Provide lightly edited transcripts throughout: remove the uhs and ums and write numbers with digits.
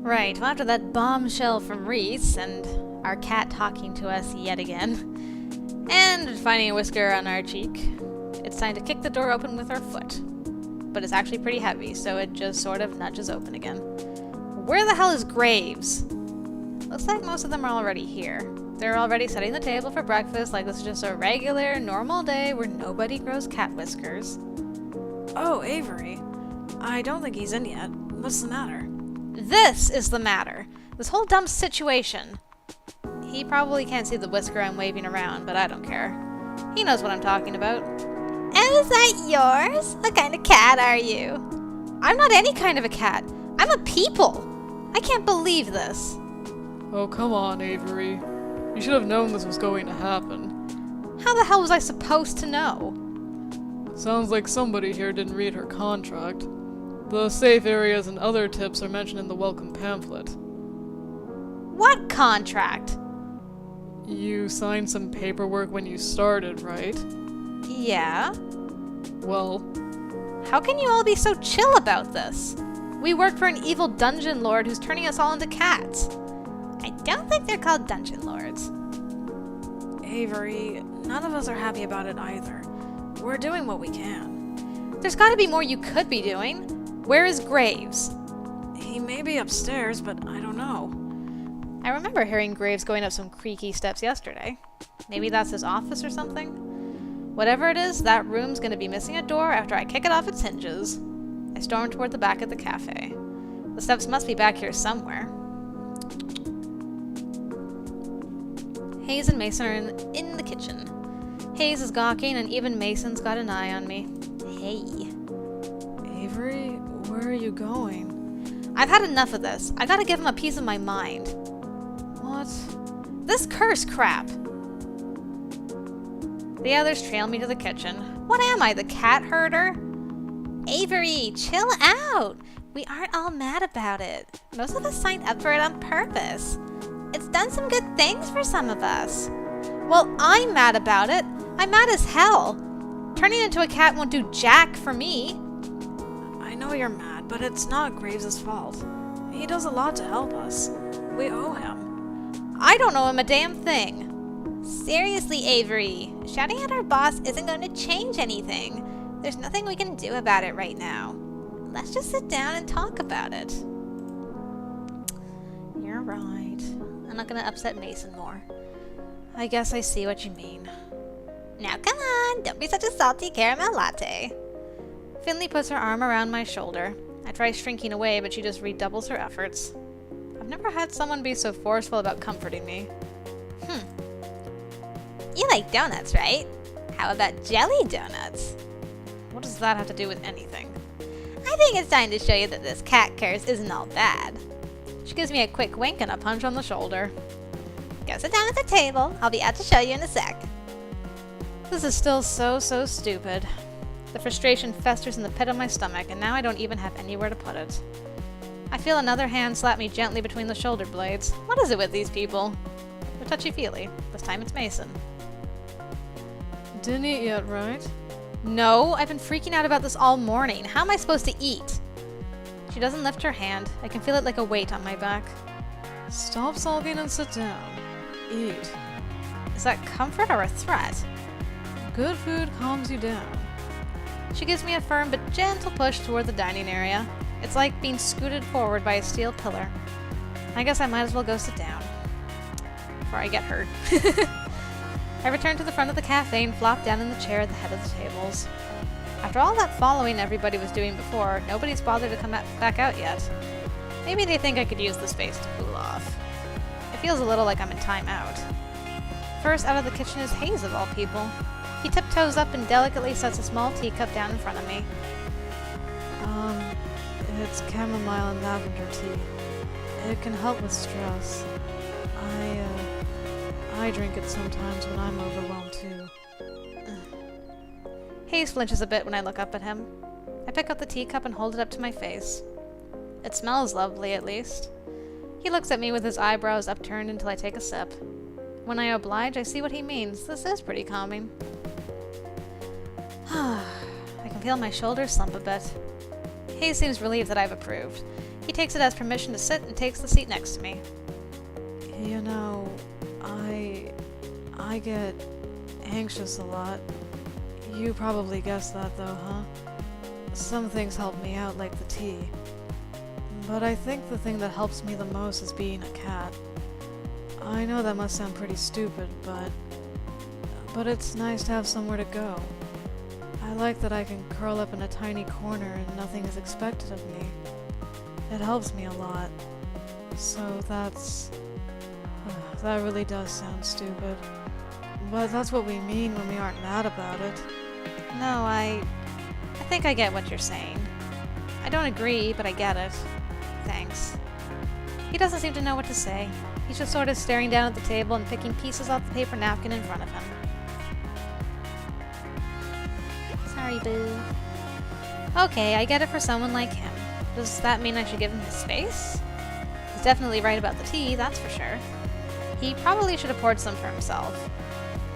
Right, well after that bombshell from Reese, and our cat talking to us yet again, and finding a whisker on our cheek, it's time to kick the door open with our foot. But it's actually pretty heavy, so it just sort of nudges open again. Where the hell is Graves? Looks like most of them are already here. They're already setting the table for breakfast like this is just a regular, normal day where nobody grows cat whiskers. Oh, Avery. I don't think he's in yet. What's the matter? This is the matter. This whole dumb situation. He probably can't see the whisker I'm waving around, but I don't care. He knows what I'm talking about. Oh, is that yours? What kind of cat are you? I'm not any kind of a cat. I'm a people. I can't believe this. Oh, come on, Avery. You should have known this was going to happen. How the hell was I supposed to know? Sounds like somebody here didn't read her contract. The safe areas and other tips are mentioned in the welcome pamphlet. What contract? You signed some paperwork when you started, right? Yeah? Well, How can you all be so chill about this? We work for an evil dungeon lord who's turning us all into cats. I don't think they're called dungeon lords. Avery, none of us are happy about it either. We're doing what we can. There's gotta be more you could be doing. Where is Graves? He may be upstairs, but I don't know. I remember hearing Graves going up some creaky steps yesterday. Maybe that's his office or something? Whatever it is, that room's gonna be missing a door after I kick it off its hinges. I storm toward the back of the cafe. The steps must be back here somewhere. Hayes and Mason are in the kitchen. Hayes is gawking, and even Mason's got an eye on me. Hey. Avery, where are you going? I've had enough of this. I gotta give him a piece of my mind. What? This curse crap! The others trail me to the kitchen. What am I, the cat herder? Avery, chill out. We aren't all mad about it. Most of us signed up for it on purpose. It's done some good things for some of us. Well, I'm mad about it. I'm mad as hell. Turning into a cat won't do jack for me. I know you're mad, but it's not Graves' fault. He does a lot to help us. We owe him. I don't owe him a damn thing. Seriously, Avery, shouting at our boss isn't going to change anything. There's nothing we can do about it right now. Let's just sit down and talk about it. You're right. I'm not gonna upset Mason more. I guess I see what you mean. Now come on, don't be such a salty caramel latte. Finley puts her arm around my shoulder. I try shrinking away, but she just redoubles her efforts. I've never had someone be so forceful about comforting me. You like donuts, right? How about jelly donuts? What does that have to do with anything? I think it's time to show you that this cat curse isn't all bad. She gives me a quick wink and a punch on the shoulder. Go sit down at the table. I'll be out to show you in a sec. This is still so stupid. The frustration festers in the pit of my stomach, and now I don't even have anywhere to put it. I feel another hand slap me gently between the shoulder blades. What is it with these people? They're touchy-feely. This time it's Mason. Didn't eat yet, right? No, I've been freaking out about this all morning. How am I supposed to eat? She doesn't lift her hand. I can feel it like a weight on my back. Stop sulking and sit down. Eat. Is that comfort or a threat? Good food calms you down. She gives me a firm but gentle push toward the dining area. It's like being scooted forward by a steel pillar. I guess I might as well go sit down before I get hurt. I return to the front of the cafe and flop down in the chair at the head of the tables. After all that following everybody was doing before, nobody's bothered to come back out yet. Maybe they think I could use the space to cool off. It feels a little like I'm in timeout. First out of the kitchen is Hayes, of all people. He tiptoes up and delicately sets a small teacup down in front of me. It's chamomile and lavender tea. It can help with stress. I drink it sometimes when I'm overwhelmed too. Hayes flinches a bit when I look up at him. I pick up the teacup and hold it up to my face. It smells lovely, at least. He looks at me with his eyebrows upturned until I take a sip. When I oblige, I see what he means. This is pretty calming. I can feel my shoulders slump a bit. Hayes seems relieved that I've approved. He takes it as permission to sit and takes the seat next to me. You know, I get anxious a lot. You probably guessed that though, huh? Some things help me out, like the tea. But I think the thing that helps me the most is being a cat. I know that must sound pretty stupid, but it's nice to have somewhere to go. I like that I can curl up in a tiny corner and nothing is expected of me. It helps me a lot. So that's... that really does sound stupid. But that's what we mean when we aren't mad about it. No, I think I get what you're saying. I don't agree, but I get it. Thanks. He doesn't seem to know what to say. He's just sort of staring down at the table and picking pieces off the paper napkin in front of him. Sorry, boo. Okay, I get it for someone like him. Does that mean I should give him his space? He's definitely right about the tea, that's for sure. He probably should have poured some for himself.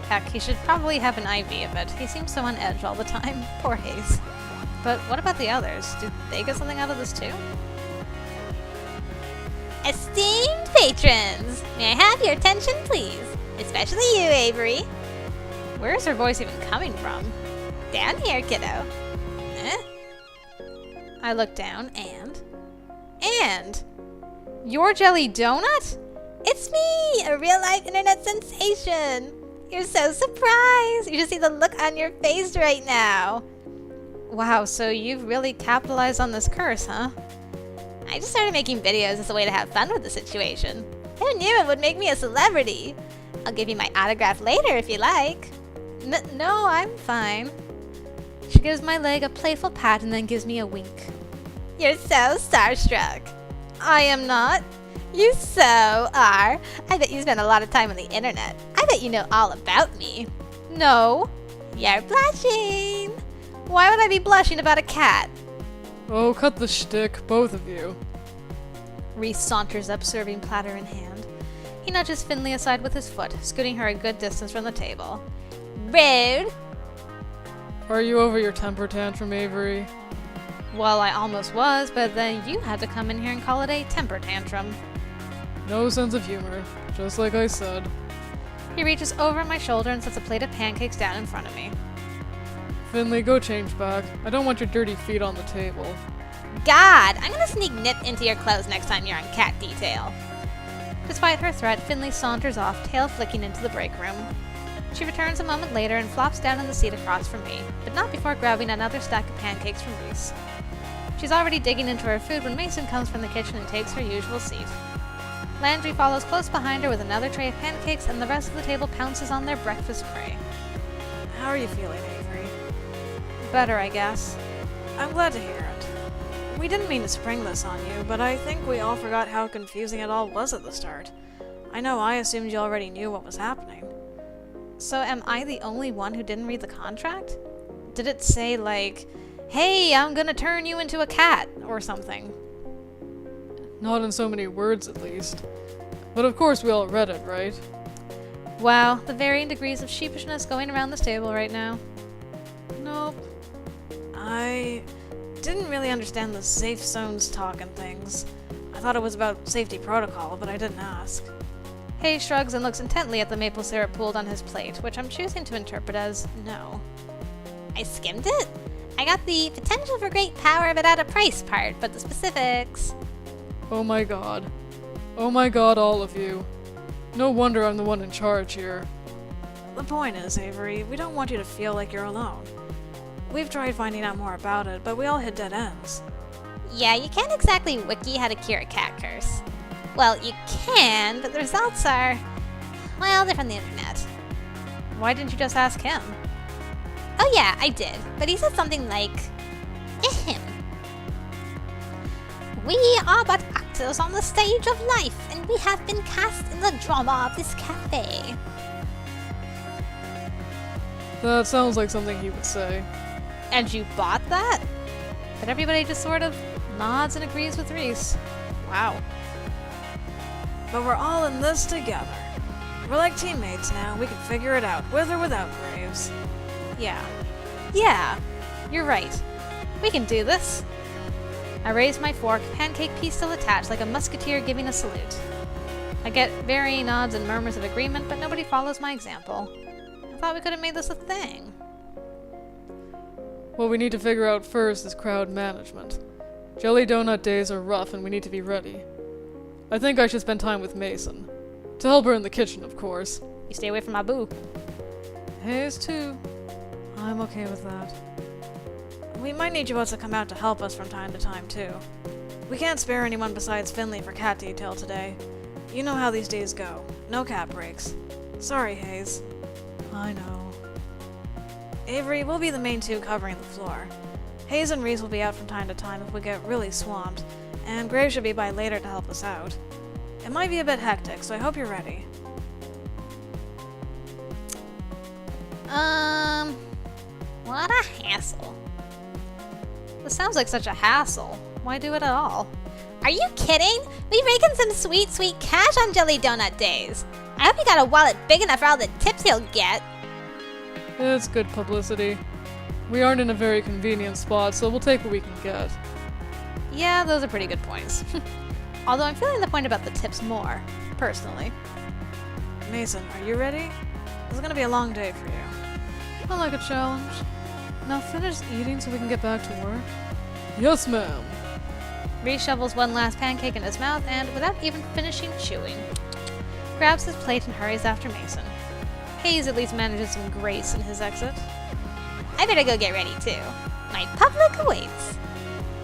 Heck, he should probably have an IV of it. He seems so on edge all the time. Poor Hayes. But what about the others? Do they get something out of this too? Esteemed patrons, may I have your attention, please? Especially you, Avery. Where is her voice even coming from? Down here, kiddo. I look down and... Your jelly donut? It's me, a real-life internet sensation. You're so surprised. You should see the look on your face right now. Wow, so you've really capitalized on this curse, huh? I just started making videos as a way to have fun with the situation. Who knew it would make me a celebrity? I'll give you my autograph later if you like. No, I'm fine. She gives my leg a playful pat and then gives me a wink. You're so starstruck. I am not. You so are. I bet you spend a lot of time on the internet. I bet you know all about me. No. You're blushing. Why would I be blushing about a cat? Oh, cut the shtick, both of you. Reese saunters up, serving platter in hand. He nudges Finley aside with his foot, scooting her a good distance from the table. Rude. Are you over your temper tantrum, Avery? Well, I almost was, but then you had to come in here and call it a temper tantrum. No sense of humor, just like I said. He reaches over my shoulder and sets a plate of pancakes down in front of me. Finley, go change back. I don't want your dirty feet on the table. God, I'm gonna sneak nip into your clothes next time you're on cat detail. Despite her threat, Finley saunters off, tail flicking into the break room. She returns a moment later and flops down in the seat across from me, but not before grabbing another stack of pancakes from Reese. She's already digging into her food when Mason comes from the kitchen and takes her usual seat. Landry follows close behind her with another tray of pancakes, and the rest of the table pounces on their breakfast prey. How are you feeling, Avery? Better, I guess. I'm glad to hear it. We didn't mean to spring this on you, but I think we all forgot how confusing it all was at the start. I know I assumed you already knew what was happening. So am I the only one who didn't read the contract? Did it say, like, hey, I'm gonna turn you into a cat, or something? Not in so many words, at least. But of course we all read it, right? Wow, the varying degrees of sheepishness going around this table right now. Nope. I didn't really understand the safe zones talk and things. I thought it was about safety protocol, but I didn't ask. Hayes shrugs and looks intently at the maple syrup pooled on his plate, which I'm choosing to interpret as no. I skimmed it. I got the potential for great power but at a price part, but the specifics. Oh my god. Oh my god, all of you. No wonder I'm the one in charge here. The point is, Avery, we don't want you to feel like you're alone. We've tried finding out more about it, but we all hit dead ends. Yeah, you can't exactly wiki how to cure a cat curse. Well, you can, but the results are... well, they're from the internet. Why didn't you just ask him? Oh yeah, I did, but he said something like... Ahem. We are but actors on the stage of life, and we have been cast in the drama of this cafe. That sounds like something he would say. And you bought that? But everybody just sort of nods and agrees with Reese. Wow. But we're all in this together. We're like teammates now. We can figure it out, with or without Graves. Yeah. Yeah, you're right. We can do this. I raise my fork, pancake piece still attached, like a musketeer giving a salute. I get varying nods and murmurs of agreement, but nobody follows my example. I thought we could have made this a thing. What we need to figure out first is crowd management. Jelly donut days are rough and we need to be ready. I think I should spend time with Mason. To help her in the kitchen, of course. You stay away from my boo. Hayes too. I'm okay with that. We might need you both to come out to help us from time to time too. We can't spare anyone besides Finley for cat detail today. You know how these days go. No cat breaks. Sorry, Hayes. I know. Avery, we'll be the main two covering the floor. Hayes and Reese will be out from time to time if we get really swamped, and Gray should be by later to help us out. It might be a bit hectic, so I hope you're ready. What a hassle. This sounds like such a hassle. Why do it at all? Are you kidding? We raking some sweet, sweet cash on Jelly Donut days. I hope you got a wallet big enough for all the tips you'll get. It's good publicity. We aren't in a very convenient spot, so we'll take what we can get. Yeah, those are pretty good points. Although I'm feeling the point about the tips more, personally. Mason, are you ready? This is gonna be a long day for you. I like a challenge. Now finish eating so we can get back to work. Yes, ma'am. Reese shovels one last pancake in his mouth and, without even finishing chewing, grabs his plate and hurries after Mason. Hayes at least manages some grace in his exit. I better go get ready too. My public awaits.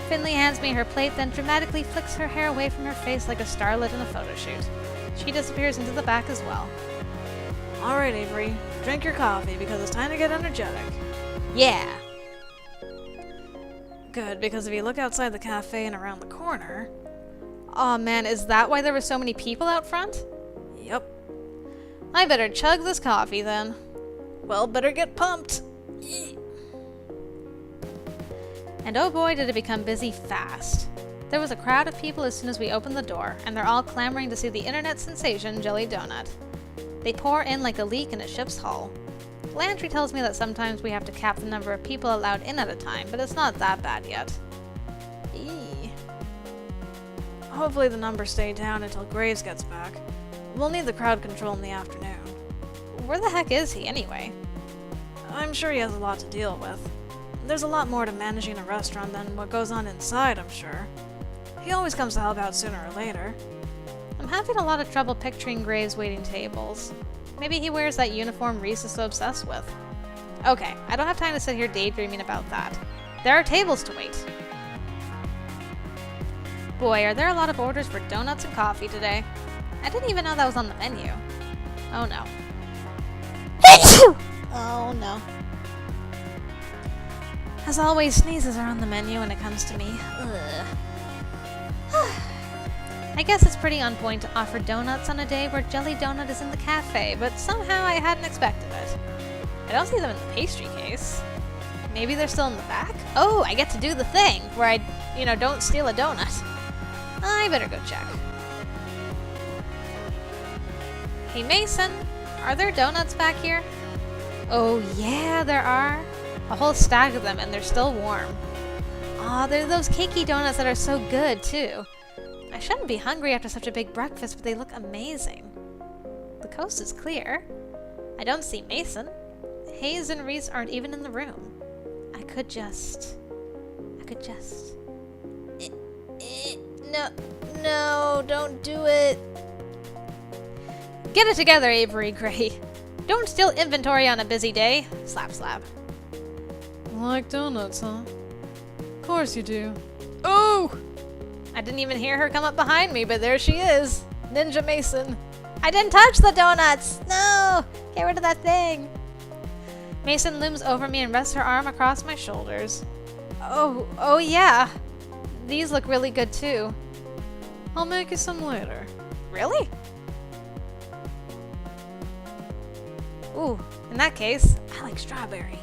Finley hands me her plate, then dramatically flicks her hair away from her face like a starlet in a photo shoot. She disappears into the back as well. Alright, Avery. Drink your coffee because it's time to get energetic. Yeah. Good, because if you look outside the cafe and around the corner... Aw man, is that why there were so many people out front? Yep. I better chug this coffee then. Well, better get pumped. And oh boy, did it become busy fast. There was a crowd of people as soon as we opened the door, and they're all clamoring to see the internet sensation Jelly Donut. They pour in like a leak in a ship's hull. Landry tells me that sometimes we have to cap the number of people allowed in at a time, but it's not that bad yet. Eee. Hopefully the numbers stay down until Graves gets back. We'll need the crowd control in the afternoon. Where the heck is he anyway? I'm sure he has a lot to deal with. There's a lot more to managing a restaurant than what goes on inside, I'm sure. He always comes to help out sooner or later. I'm having a lot of trouble picturing Graves waiting tables. Maybe he wears that uniform Reese is so obsessed with. Okay, I don't have time to sit here daydreaming about that. There are tables to wait. Boy, are there a lot of orders for donuts and coffee today. I didn't even know that was on the menu. Oh no. Oh no. As always, sneezes are on the menu when it comes to me. Ugh. I guess it's pretty on point to offer donuts on a day where Jelly Donut is in the cafe, but somehow I hadn't expected it. I don't see them in the pastry case. Maybe they're still in the back? Oh, I get to do the thing where I, don't steal a donut. I better go check. Hey Mason, are there donuts back here? Oh yeah, there are. A whole stack of them, and they're still warm. Aw, they're those cakey donuts that are so good, too. I shouldn't be hungry after such a big breakfast, but they look amazing. The coast is clear. I don't see Mason. Hayes and Reese aren't even in the room. I could just... No, don't do it. Get it together, Avery Grey. Don't steal inventory on a busy day. Slap, slap. Like donuts, huh? Of course you do. Oh! I didn't even hear her come up behind me, but there she is. Ninja Mason. I didn't touch the donuts! No! Get rid of that thing. Mason looms over me and rests her arm across my shoulders. Oh yeah. These look really good too. I'll make you some later. Really? Ooh, in that case, I like strawberry.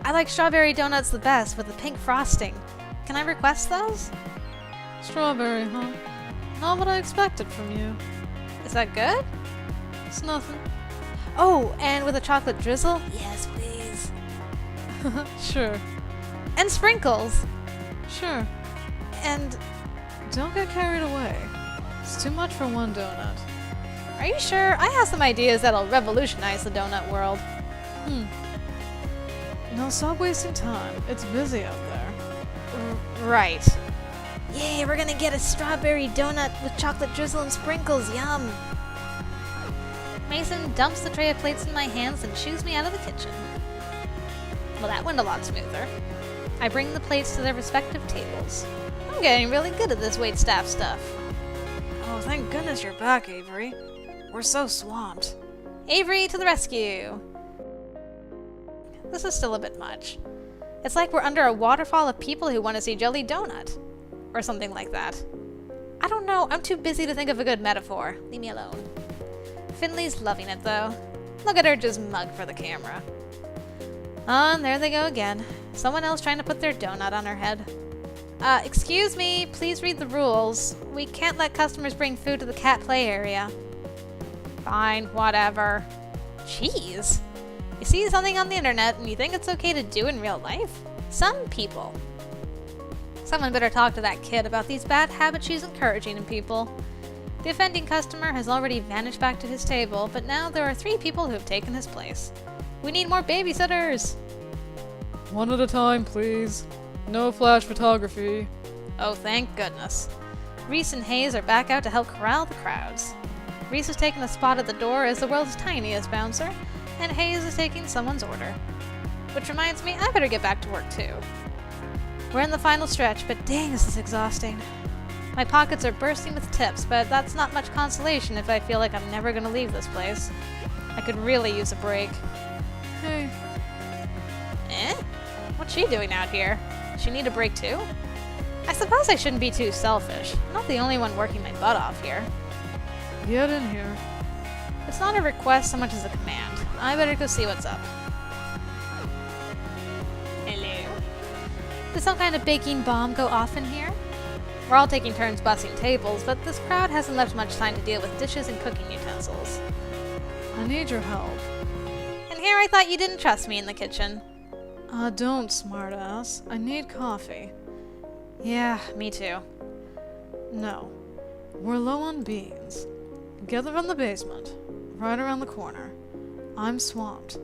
I like strawberry donuts the best with the pink frosting. Can I request those? Strawberry, huh? Not what I expected from you. Is that good? It's nothing. Oh, and with a chocolate drizzle? Yes, please. Sure. And sprinkles. Sure. And Don't get carried away. It's too much for one donut. Are you sure? I have some ideas that'll revolutionize the donut world. Now stop wasting time. It's busy out there. Right. yay, we're gonna get a strawberry donut with chocolate drizzle and sprinkles. Yum. Mason dumps the tray of plates in my hands and shoos me out of the kitchen. Well, that went a lot smoother. I bring the plates to their respective tables. I'm getting really good at this waitstaff stuff. Oh, thank goodness you're back, Avery. We're so swamped. Avery to the rescue! This is still a bit much. It's like we're under a waterfall of people who want to see Jelly Donut. Or something like that. I don't know, I'm too busy to think of a good metaphor. Leave me alone. Finley's loving it, though. Look at her just mug for the camera. And there they go again. Someone else trying to put their donut on her head. Excuse me, please read the rules. We can't let customers bring food to the cat play area. Fine, whatever. Jeez. You see something on the internet and you think it's okay to do in real life? Some people. Someone better talk to that kid about these bad habits she's encouraging in people. The offending customer has already vanished back to his table, but now there are 3 people who have taken his place. We need more babysitters! One at a time, please. No flash photography. Oh, thank goodness. Reese and Hayes are back out to help corral the crowds. Reese has taken a spot at the door as the world's tiniest bouncer, and Hayes is taking someone's order. Which reminds me, I better get back to work too. We're in the final stretch, but dang, this is exhausting. My pockets are bursting with tips, but that's not much consolation if I feel like I'm never gonna leave this place. I could really use a break. Hey, Eh? What's she doing out here? Does she need a break too? I suppose I shouldn't be too selfish. I'm not the only one working my butt off here. get in here. It's not a request so much as a command. I better go see what's up. Hello? Did some kind of baking bomb go off in here? We're all taking turns bussing tables, but this crowd hasn't left much time to deal with dishes and cooking utensils. I need your help. And here I thought you didn't trust me in the kitchen. Don't, smartass. I need coffee. Yeah, me too. No. We're low on beans. Get them from the basement. Right around the corner. I'm swamped.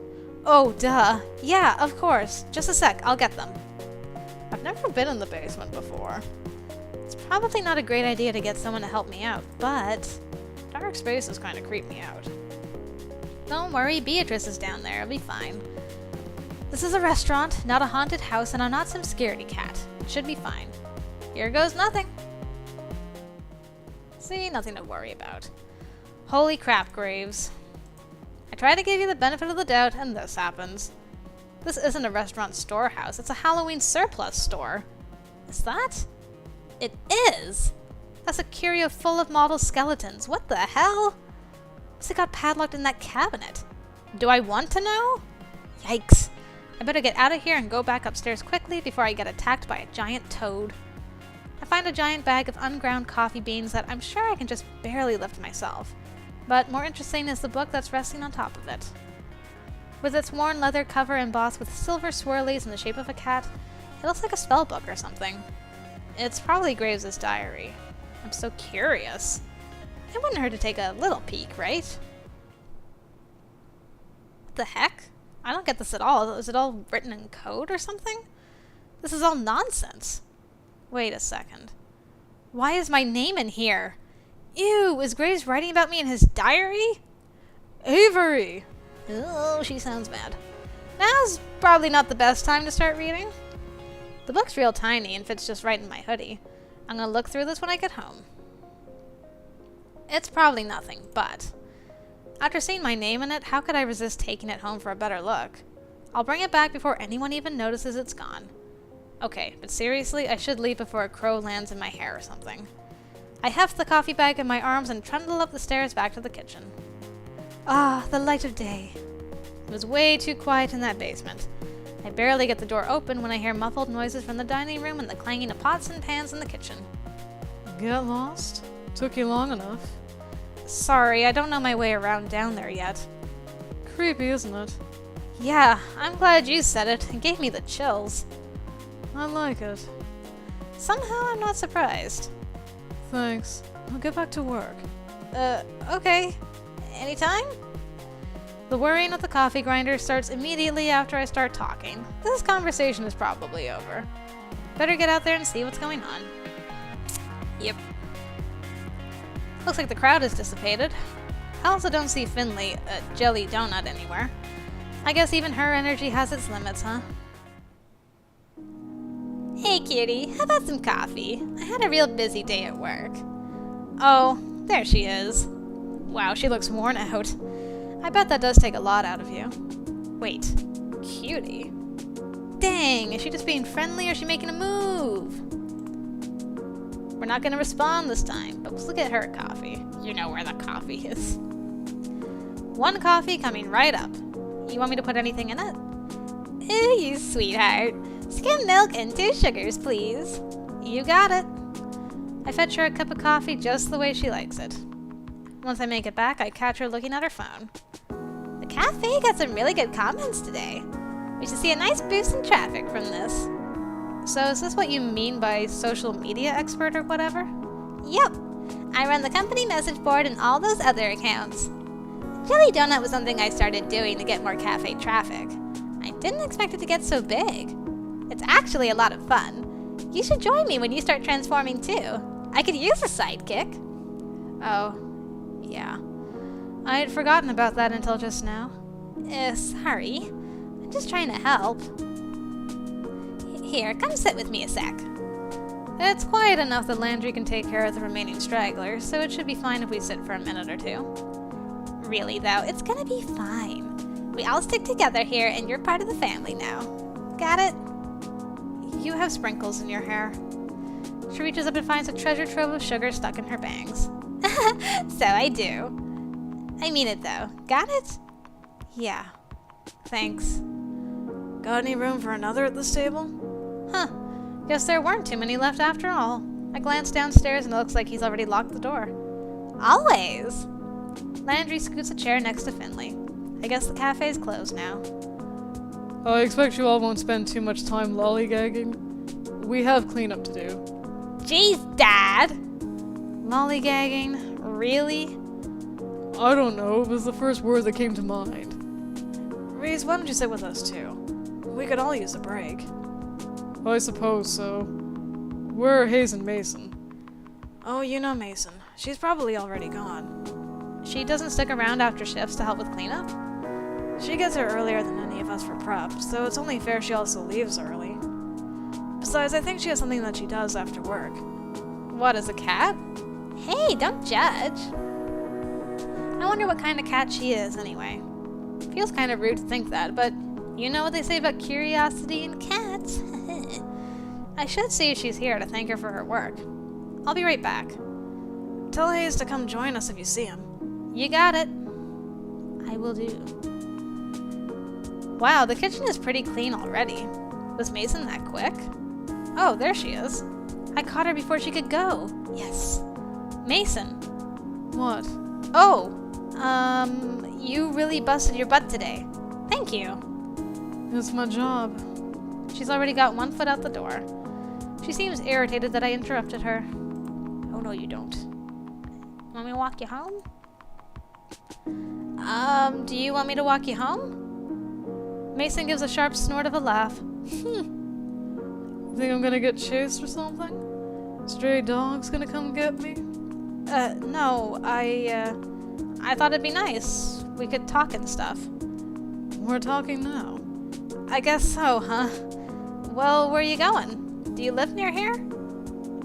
Oh, duh. Yeah, of course. Just a sec, I'll get them. I've never been in the basement before. It's probably not a great idea to get someone to help me out, but dark spaces kind of creep me out. Don't worry, Beatrice is down there. It'll be fine. This is a restaurant, not a haunted house, and I'm not some scaredy cat. It should be fine. Here goes nothing. See, nothing to worry about. Holy crap, Graves. I try to give you the benefit of the doubt, and this happens. This isn't a restaurant storehouse, it's a Halloween surplus store. Is that? It is! That's a curio full of model skeletons. What the hell? What's it got padlocked in that cabinet? Do I want to know? Yikes. I better get out of here and go back upstairs quickly before I get attacked by a giant toad. I find a giant bag of unground coffee beans that I'm sure I can just barely lift myself. But more interesting is the book that's resting on top of it. With its worn leather cover embossed with silver swirlies in the shape of a cat, it looks like a spell book or something. It's probably Graves' diary. I'm so curious. It wouldn't hurt to take a little peek, right? What the heck? I don't get this at all. Is it all written in code or something? This is all nonsense. Wait a second. Why is my name in here? Ew, is Graves writing about me in his diary? Avery! Oh, she sounds mad. Now's probably not the best time to start reading. The book's real tiny and fits just right in my hoodie. I'm gonna look through this when I get home. It's probably nothing, but after seeing my name in it, how could I resist taking it home for a better look? I'll bring it back before anyone even notices it's gone. Okay, but seriously, I should leave before a crow lands in my hair or something. I heft the coffee bag in my arms and trundle up the stairs back to the kitchen. Ah, the light of day. It was way too quiet in that basement. I barely get the door open when I hear muffled noises from the dining room and the clanging of pots and pans in the kitchen. Get lost? Took you long enough. Sorry, I don't know my way around down there yet. Creepy, isn't it? Yeah, I'm glad you said it. It gave me the chills. I like it. somehow I'm not surprised. Thanks. I'll get back to work. Okay. Anytime? The whirring of the coffee grinder starts immediately after I start talking. This conversation is probably over. Better get out there and see what's going on. Yep. Looks like the crowd has dissipated. I also don't see Finley, Jelly Donut, anywhere. I guess even her energy has its limits, huh? Hey, cutie, how about some coffee? I had a real busy day at work. Oh, there she is. Wow, she looks worn out. I bet that does take a lot out of you. Wait, cutie? Dang, is she just being friendly or is she making a move? We're not gonna respond this time, but let's get her a coffee. You know where the coffee is. One coffee coming right up. You want me to put anything in it? Ooh, you sweetheart. Skim milk and 2 sugars, please. You got it. I fetch her a cup of coffee just the way she likes it. Once I make it back, I catch her looking at her phone. The cafe got some really good comments today. We should see a nice boost in traffic from this. So is this what you mean by social media expert or whatever? Yep. I run the company message board and all those other accounts. Jelly Donut was something I started doing to get more cafe traffic. I didn't expect it to get so big. It's actually a lot of fun. You should join me when you start transforming too. I could use a sidekick. Oh, yeah. I had forgotten about that until just now. Sorry. I'm just trying to help. Here, come sit with me a sec. It's quiet enough that Landry can take care of the remaining stragglers, so it should be fine if we sit for a minute or two. Really though, it's gonna be fine. We all stick together here and you're part of the family now. Got it? You have sprinkles in your hair. She reaches up and finds a treasure trove of sugar stuck in her bangs. So I do. I mean it though. Got it? Yeah. Thanks. Got any room for another at this table? Huh. Guess there weren't too many left after all. I glance downstairs and it looks like he's already locked the door. Always. Landry scoots a chair next to Finley. I guess the cafe's closed now. I expect you all won't spend too much time lollygagging. We have cleanup to do. Jeez, Dad! Lollygagging? Really? I don't know, it was the first word that came to mind. Reese, why don't you sit with us too? We could all use a break. I suppose so. Where are Hayes and Mason? Oh, you know Mason. She's probably already gone. She doesn't stick around after shifts to help with cleanup? She gets here earlier than any of us for prep, so it's only fair she also leaves early. Besides, I think she has something that she does after work. What, is a cat? Hey, don't judge. I wonder what kind of cat she is, anyway. Feels kind of rude to think that, but you know what they say about curiosity and cats. I should see if she's here to thank her for her work. I'll be right back. Tell Hayes to come join us if you see him. You got it. I will do. Wow, the kitchen is pretty clean already. Was Mason that quick? Oh, there she is. I caught her before she could go. Yes. Mason. What? Oh, you really busted your butt today. Thank you. It's my job. She's already got one foot out the door. She seems irritated that I interrupted her. Oh, no, you don't. Want me to walk you home? Do you want me to walk you home? Mason gives a sharp snort of a laugh. Think I'm gonna get chased or something? Stray dog's gonna come get me? No, I thought it'd be nice. We could talk and stuff. We're talking now. I guess so, huh? Well, where are you going? Do you live near here?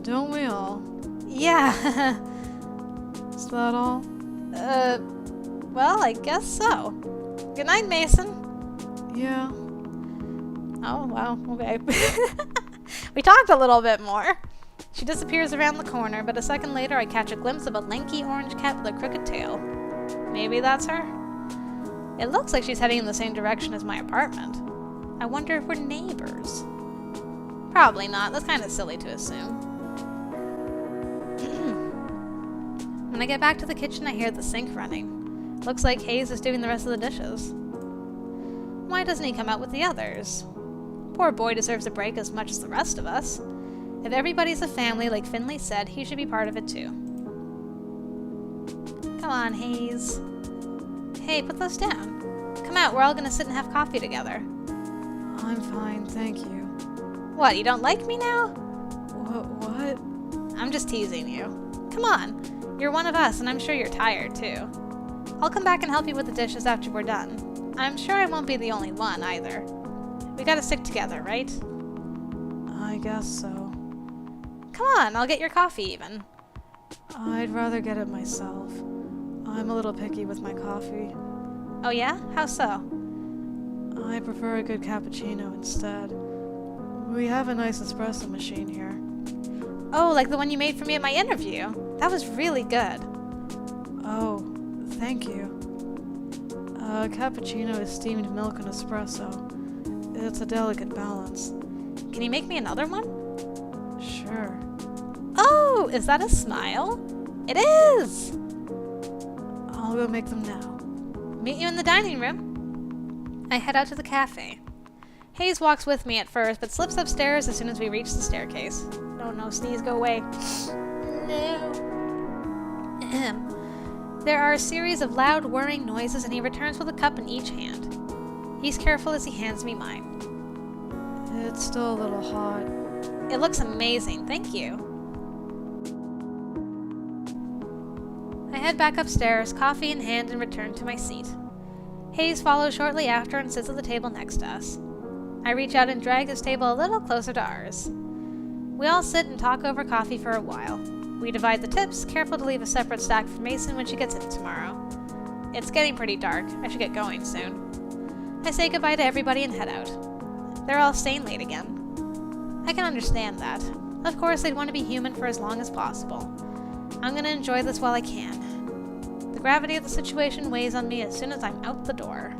Don't we all? Yeah. Is that all? Well, I guess so. Good night, Mason. Yeah. Oh, wow, okay. We talked a little bit more. She disappears around the corner, but a second later I catch a glimpse of a lanky orange cat with a crooked tail. Maybe that's her? It looks like she's heading in the same direction as my apartment. I wonder if we're neighbors. Probably not. That's kind of silly to assume. When I get back to the kitchen, I hear the sink running. Looks like Hayes is doing the rest of the dishes. Why doesn't he come out with the others? Poor boy deserves a break as much as the rest of us. If everybody's a family, like Finley said, he should be part of it too. Come on, Hayes. Hey, put those down. Come out, we're all gonna sit and have coffee together. I'm fine, thank you. What, you don't like me now? What? I'm just teasing you. Come on, you're one of us, and I'm sure you're tired too. I'll come back and help you with the dishes after we're done. I'm sure I won't be the only one, either. We gotta stick together, right? I guess so. Come on, I'll get your coffee even. I'd rather get it myself. I'm a little picky with my coffee. Oh yeah? How so? I prefer a good cappuccino instead. We have a nice espresso machine here. Oh, like the one you made for me at my interview. That was really good. Oh, thank you. Cappuccino is steamed milk and espresso. It's a delicate balance. Can you make me another one? Sure. Oh, is that a smile? It is! I'll go make them now. Meet you in the dining room. I head out to the cafe. Hayes walks with me at first, but slips upstairs as soon as we reach the staircase. Oh no, sneeze, go away. No. Ahem. There are a series of loud, whirring noises, and he returns with a cup in each hand. He's careful as he hands me mine. It's still a little hot. It looks amazing, thank you. I head back upstairs, coffee in hand, and return to my seat. Hayes follows shortly after and sits at the table next to us. I reach out and drag his table a little closer to ours. We all sit and talk over coffee for a while. We divide the tips, careful to leave a separate stack for Mason when she gets in tomorrow. It's getting pretty dark. I should get going soon. I say goodbye to everybody and head out. They're all staying late again. I can understand that. Of course, they'd want to be human for as long as possible. I'm gonna enjoy this while I can. The gravity of the situation weighs on me as soon as I'm out the door.